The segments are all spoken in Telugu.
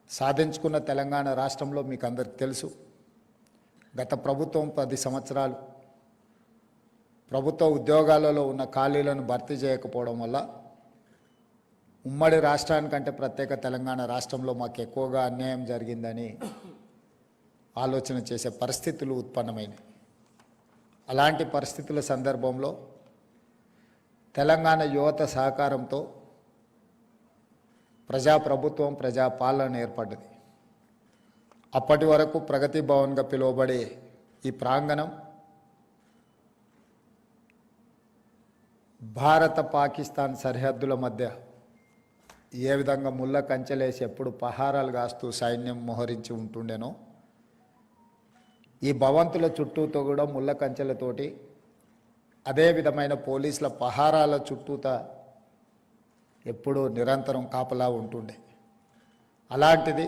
సాధించుకున్న తెలంగాణ రాష్ట్రంలో మీకు అందరికీ తెలుసు, గత ప్రభుత్వం 10 సంవత్సరాలు ప్రభుత్వ ఉద్యోగాలలో ఉన్న ఖాళీలను భర్తీ చేయకపోవడం వల్ల ఉమ్మడి రాష్ట్రానికంటే ప్రత్యేక తెలంగాణ రాష్ట్రంలో మాకు ఎక్కువగా అన్యాయం జరిగిందని ఆలోచన చేసే పరిస్థితులు ఉత్పన్నమైనాయి. అలాంటి పరిస్థితుల సందర్భంలో తెలంగాణ యువత సహకారంతో ప్రజాప్రభుత్వం, ప్రజాపాలన ఏర్పడ్డది. అప్పటి వరకు ప్రగతి భవన్గా పిలువబడే ఈ ప్రాంగణం భారత పాకిస్తాన్ సరిహద్దుల మధ్య ఏ విధంగా ముళ్ళ కంచెలేసి ఎప్పుడు పహారాలు కాస్తూ సైన్యం మోహరించి ఉంటుండేనో, ఈ భవంతుల చుట్టూతో కూడా ముళ్ళ కంచెలతోటి అదే విధమైన పోలీసుల పహారాల చుట్టూత ఎప్పుడూ నిరంతరం కాపలా ఉంటుండే. అలాంటిది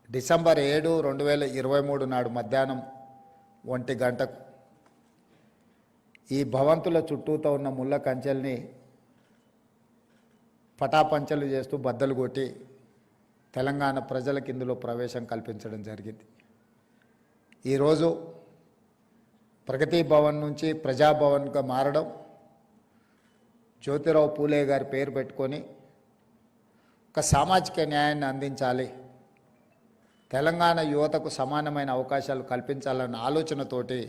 డిసెంబర్ 7, 2023 నాడు మధ్యాహ్నం 1 గంటకు ఈ భవంతుల చుట్టూతో ఉన్న ముళ్ళ కంచెల్ని పటాపంచలు చేస్తూ బద్దలు కొట్టి తెలంగాణ ప్రజలకు ఇందులో ప్రవేశం కల్పించడం జరిగింది. ఈరోజు ప్రగతి భవన్ నుంచి ప్రజాభవన్గా మారడం, జ్యోతిరావు పూలే గారి పేరు పెట్టుకొని ఒక సామాజిక న్యాయాన్ని అందించాలి, తెలంగాణ యువతకు సమానమైన అవకాశాలు కల్పించాలన్న ఆలోచనతోటి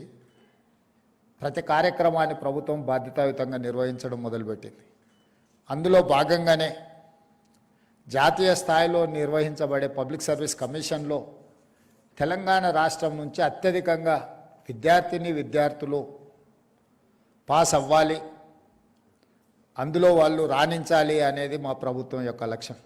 ప్రతి కార్యక్రమాన్ని ప్రభుత్వం బాధ్యతాయుతంగా నిర్వహించడం మొదలుపెట్టింది. అందులో భాగంగానే జాతీయ స్థాయిలో నిర్వహించబడే పబ్లిక్ సర్వీస్ కమిషన్లో తెలంగాణ రాష్ట్రం నుంచి అత్యధికంగా విద్యార్థులు పాస్ అవ్వాలి, అందులో వాళ్ళు రాణించాలి అనేది మా ప్రభుత్వం యొక్క లక్ష్యం.